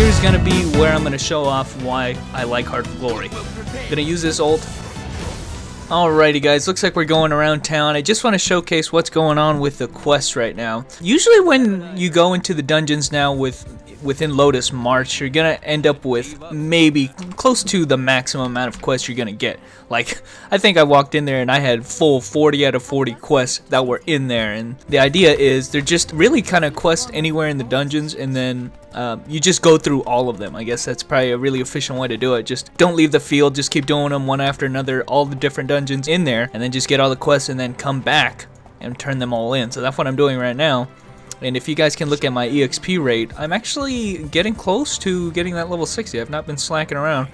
here's gonna be where I'm gonna show off why I like Heart of Glory. I'm gonna use this ult. Alrighty guys, looks like we're going around town. I just want to showcase what's going on with the quests right now. Usually when you go into the dungeons now within Lotus March, you're gonna end up with maybe close to the maximum amount of quests you're gonna get. Like, I think I walked in there and I had full 40 out of 40 quests that were in there, and the idea is they're just really kind of quests anywhere in the dungeons, and then you just go through all of them. I guess that's probably a really efficient way to do it. Just don't leave the field, just keep doing them one after another, all the different dungeons in there, and then just get all the quests and then come back and turn them all in. So that's what I'm doing right now. And if you guys can look at my EXP rate, I'm actually getting close to getting that level 60. I've not been slacking around,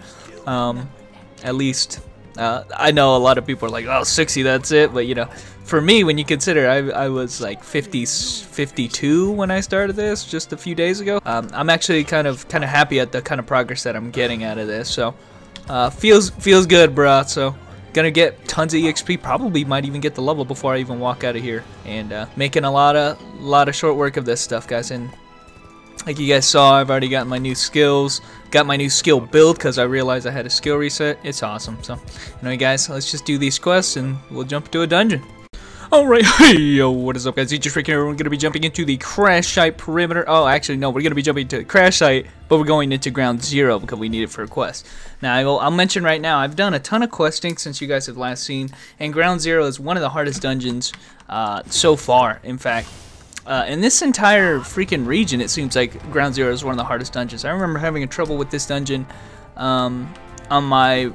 at least. I know a lot of people are like, oh, 60, that's it. But, you know, for me, when you consider I was like 52 when I started this just a few days ago, I'm actually kind of happy at the kind of progress that I'm getting out of this. So, feels good, bruh. So, gonna get tons of EXP. Probably might even get the level before I even walk out of here. And making a lot of short work of this stuff, guys. And like you guys saw, I've already gotten my new skills. Got my new skill build because I realized I had a skill reset. It's awesome. So, anyway, guys, let's just do these quests and we'll jump into a dungeon. Alright, hey, yo, what is up, guys? It's just Rick here. We're going to be jumping into the crash site perimeter. Oh, actually, no, we're going to be jumping to the crash site, but we're going into ground 0 because we need it for a quest. Now, I'll mention right now, I've done a ton of questing since you guys have last seen, and ground 0 is one of the hardest dungeons so far, in fact. In this entire freaking region, it seems like ground 0 is one of the hardest dungeons. I remember having trouble with this dungeon on my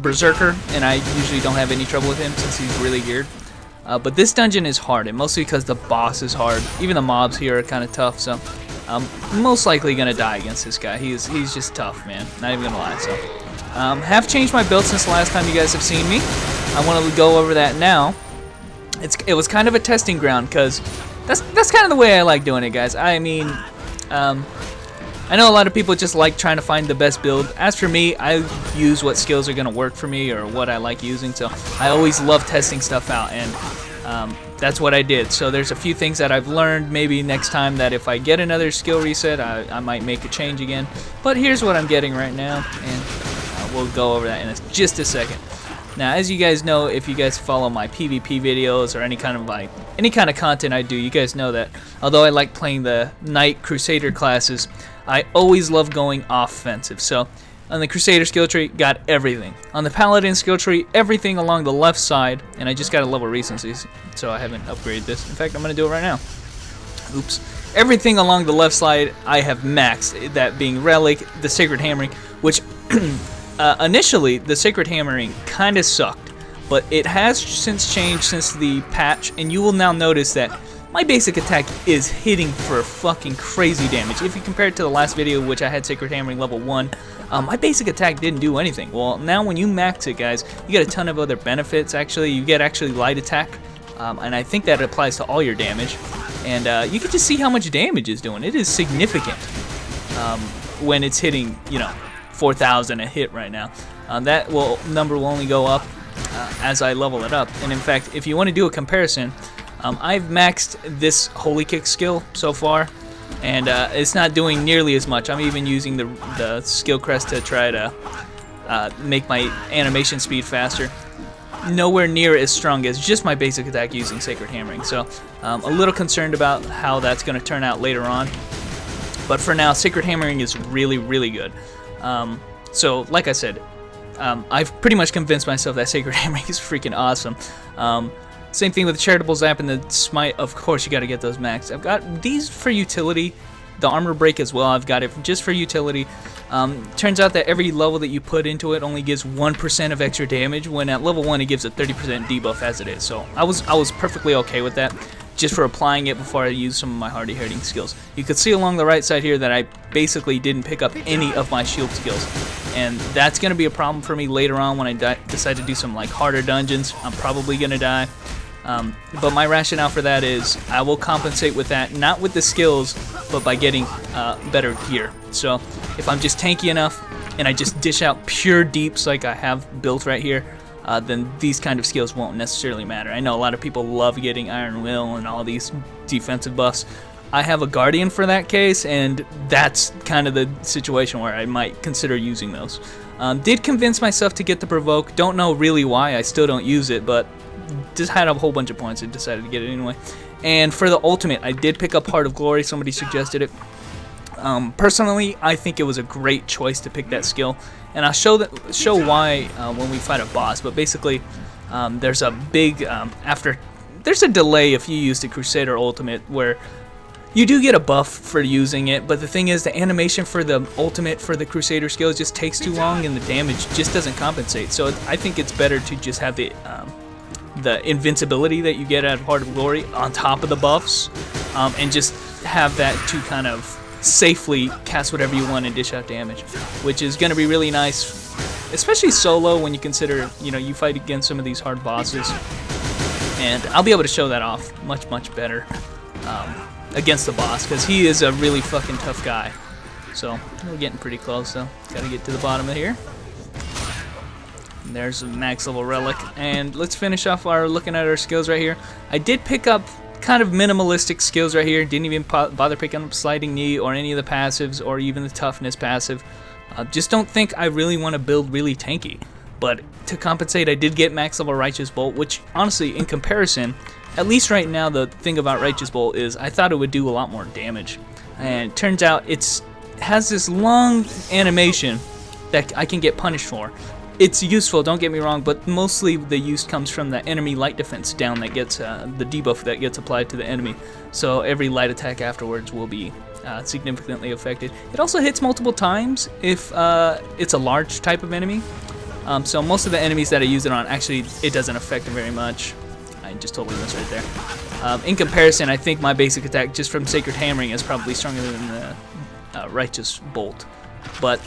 Berserker, and I usually don't have any trouble with him since he's really geared. But this dungeon is hard, and mostly because the boss is hard. Even the mobs here are kind of tough, so I'm most likely going to die against this guy. He's just tough, man. Not even going to lie. So, have changed my build since the last time you guys have seen me. I want to go over that now. It was kind of a testing ground, because that's kind of the way I like doing it, guys. I mean, I know a lot of people just like trying to find the best build. As for me, I use what skills are going to work for me or what I like using. So I always love testing stuff out, and that's what I did. So there's a few things that I've learned. Maybe next time that if I get another skill reset, I might make a change again. But here's what I'm getting right now, and we'll go over that in just a second. Now, as you guys know, if you guys follow my PvP videos or any kind of content I do, you guys know that although I like playing the Knight Crusader classes, I always love going offensive. So, on the Crusader skill tree, got everything. On the Paladin skill tree, everything along the left side, and I just got a level recency, so I haven't upgraded this. In fact, I'm going to do it right now. Oops. Everything along the left side, I have maxed, that being Relic, the Sacred Hammering, which initially, the Sacred Hammering kind of sucked, but it has since changed since the patch, and you will now notice that my basic attack is hitting for fucking crazy damage. If you compare it to the last video, which I had Sacred Hammering level 1, my basic attack didn't do anything. Well, now when you max it, guys, you get a ton of other benefits, actually. You get actually light attack, and I think that applies to all your damage. And you can just see how much damage it's doing. It is significant when it's hitting, you know, 4,000 a hit right now. That number will only go up as I level it up. And in fact, if you want to do a comparison, I've maxed this Holy Kick skill so far, and it's not doing nearly as much. I'm even using the skill crest to try to make my animation speed faster. Nowhere near as strong as just my basic attack using Sacred Hammering. So a little concerned about how that's going to turn out later on. But for now, Sacred Hammering is really, really good. So like I said, I've pretty much convinced myself that Sacred Hammering is freaking awesome. Same thing with the Charitable Zap and the Smite. Of course, you got to get those maxed. I've got these for utility. The Armor Break as well. I've got it just for utility. Turns out that every level that you put into it only gives 1% of extra damage, when at level 1 it gives a 30% debuff as it is. So I was perfectly okay with that, just for applying it before I use some of my hardy hitting skills. You could see along the right side here that I basically didn't pick up any of my shield skills, and that's going to be a problem for me later on when I decide to do some like harder dungeons. I'm probably going to die. But my rationale for that is I will compensate with that, not with the skills, but by getting better gear. So if I'm just tanky enough and I just dish out pure deeps like I have built right here, then these kind of skills won't necessarily matter. I know a lot of people love getting Iron Will and all these defensive buffs. I have a Guardian for that case, and that's kind of the situation where I might consider using those. Did convince myself to get the Provoke. Don't know really why. I still don't use it, but just had a whole bunch of points and decided to get it anyway. And for the ultimate, I did pick up Heart of Glory. Somebody suggested it. Personally, I think it was a great choice to pick that skill, and I'll show why when we fight a boss. But basically, there's a big there's a delay if you use the Crusader ultimate where you do get a buff for using it, but the thing is the animation for the ultimate for the Crusader skill just takes too long and the damage just doesn't compensate. So I think it's better to just have the invincibility that you get out of Heart of Glory on top of the buffs, and just have that to kind of safely cast whatever you want and dish out damage, which is going to be really nice, especially solo when you consider, you know, you fight against some of these hard bosses, and I'll be able to show that off much better against the boss, because he is a really fucking tough guy. So we're getting pretty close, though. Gotta get to the bottom of here. And there's a max level relic, and let's finish off our looking at our skills right here. I did pick up kind of minimalistic skills right here. Didn't even bother picking up Sliding Knee or any of the passives or even the Toughness passive. Just don't think I really want to build really tanky. But to compensate, I did get max level Righteous Bolt, which honestly, in comparison, at least right now, the thing about Righteous Bolt is I thought it would do a lot more damage. And it turns out it has this long animation that I can get punished for. It's useful, don't get me wrong, but mostly the use comes from the enemy light defense down that gets the debuff that gets applied to the enemy. So every light attack afterwards will be significantly affected. It also hits multiple times if it's a large type of enemy. So most of the enemies that I use it on, actually, it doesn't affect them very much. I just totally missed right there. In comparison, I think my basic attack just from Sacred Hammering is probably stronger than the Righteous Bolt. But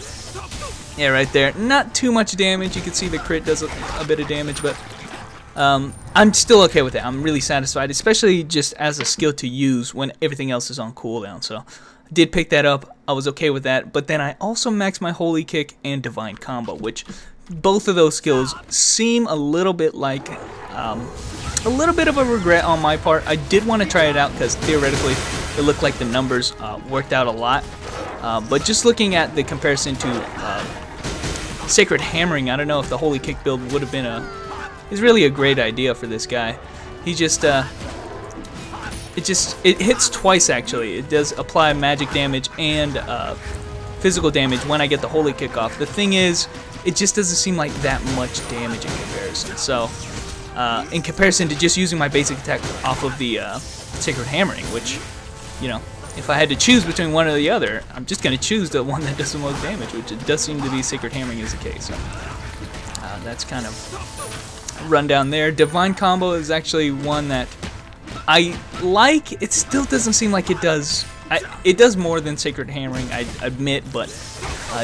yeah, right there, not too much damage. You can see the crit does a bit of damage, but I'm still okay with it. I'm really satisfied, especially just as a skill to use when everything else is on cooldown. So I did pick that up. I was okay with that. But then I also maxed my Holy Kick and Divine Combo, which both of those skills seem a little bit like a little bit of a regret on my part. I did want to try it out because theoretically it looked like the numbers worked out a lot. But just looking at the comparison to Sacred Hammering, I don't know if the Holy Kick build would have been is really a great idea for this guy. He just it hits twice actually. It does apply magic damage and physical damage when I get the Holy Kick off. The thing is, it just doesn't seem like that much damage in comparison. So in comparison to just using my basic attack off of the Sacred Hammering, which, you know, if I had to choose between one or the other, I'm just going to choose the one that does the most damage, which it does seem to be Sacred Hammering is the case. So, that's kind of a rundown there. Divine Combo is actually one that I like. It still doesn't seem like it does. It does more than Sacred Hammering, I admit, but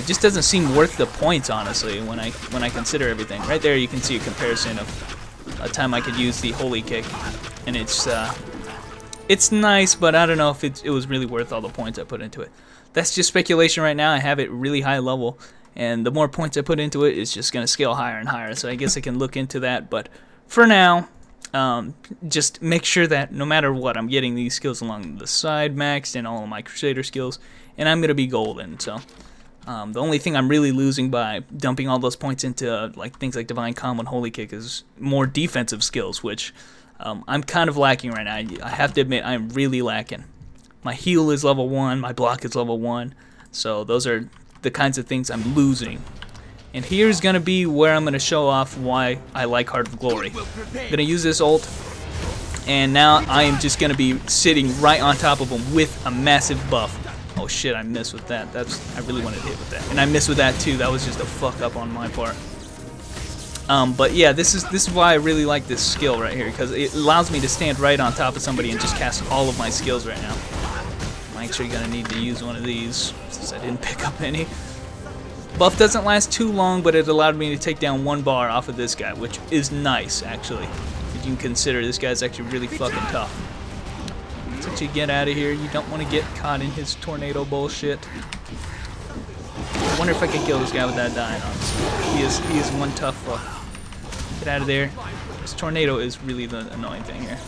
just doesn't seem worth the points, honestly, when I consider everything. Right there, you can see a comparison of a time I could use the Holy Kick, and it's nice, but I don't know if it was really worth all the points I put into it. That's just speculation right now. I have it really high level, and the more points I put into it, it's just going to scale higher and higher. So I guess I can look into that, but for now, just make sure that no matter what, I'm getting these skills along the side maxed and all of my Crusader skills, and I'm going to be golden. So the only thing I'm really losing by dumping all those points into like things like Divine Combo and Holy Kick is more defensive skills, which I'm kind of lacking right now. I have to admit, I'm really lacking. My heal is level 1, my block is level 1, so those are the kinds of things I'm losing. And here's going to be where I'm going to show off why I like Heart of Glory. I'm going to use this ult, and now I am just going to be sitting right on top of him with a massive buff. Oh shit, I missed with that. I really wanted to hit with that. And I missed with that too. That was just a fuck up on my part. But yeah, this is why I really like this skill right here, because it allows me to stand right on top of somebody and just cast all of my skills right now. I'm actually going to need to use one of these since I didn't pick up any. Buff doesn't last too long, but it allowed me to take down 1 bar off of this guy, which is nice, actually. If you can consider this guy's actually really fucking tough. Let's actually get out of here. You don't want to get caught in his tornado bullshit. I wonder if I can kill this guy without dying, honestly. He is one tough fuck. Get out of there. This tornado is really the annoying thing here.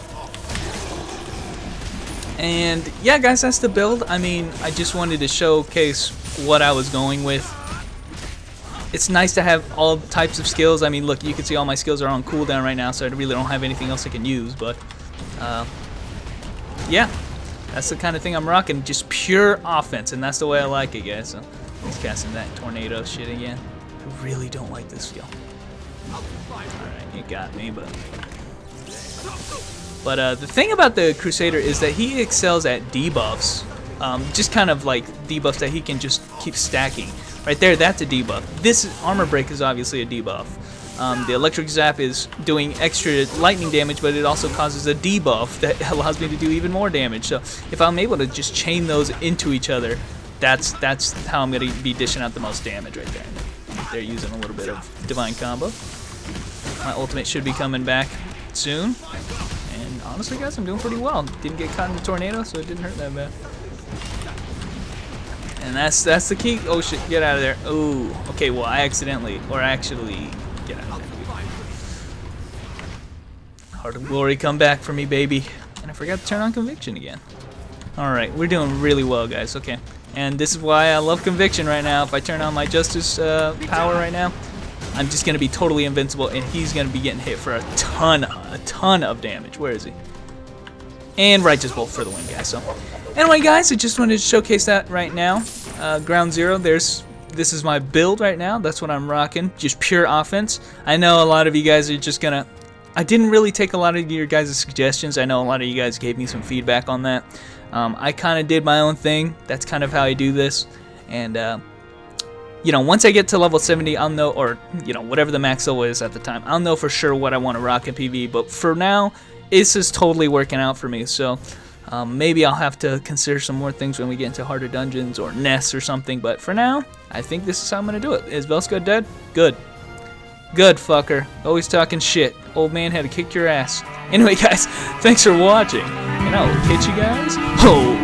And yeah, guys, that's the build. I mean, I just wanted to showcase what I was going with. It's nice to have all types of skills. I mean, look, you can see all my skills are on cooldown right now, so I really don't have anything else I can use. But yeah, that's the kind of thing I'm rocking. Just pure offense, and that's the way I like it, guys. So he's casting that tornado shit again. I really don't like this skill. Alright, you got me, but the thing about the Crusader is that he excels at debuffs. Just kind of like debuffs that he can just keep stacking. Right there, that's a debuff. This armor break is obviously a debuff. The electric zap is doing extra lightning damage, but it also causes a debuff that allows me to do even more damage. So if I'm able to just chain those into each other, that's how I'm going to be dishing out the most damage right there. They're using a little bit of divine combo. My ultimate should be coming back soon. And honestly, guys, I'm doing pretty well. Didn't get caught in the tornado, so it didn't hurt that bad. And that's the key. Oh shit, get out of there. Oh, okay, well, I accidentally, or actually, get out of there. Heart of Glory, come back for me, baby. And I forgot to turn on Conviction again. Alright, we're doing really well, guys, okay. And this is why I love Conviction right now. If I turn on my Justice power right now, I'm just going to be totally invincible, and he's going to be getting hit for a ton of damage. Where is he? And Righteous Bolt for the win, guys. So, anyway, guys, I just wanted to showcase that right now. Ground Zero, this is my build right now. That's what I'm rocking. Just pure offense. I know a lot of you guys are just going to... I didn't really take a lot of your guys' suggestions. I know a lot of you guys gave me some feedback on that. I kind of did my own thing. That's kind of how I do this. And, you know, once I get to level 70, I'll know, or, you know, whatever the max level is at the time, I'll know for sure what I want to rock in PvE. But for now, this is totally working out for me. So maybe I'll have to consider some more things when we get into harder dungeons or nests or something. But for now, I think this is how I'm going to do it. Is Velska dead? Good. Good, fucker. Always talking shit. Old man had to kick your ass. Anyway, guys, thanks for watching. And I'll catch you guys. Oh!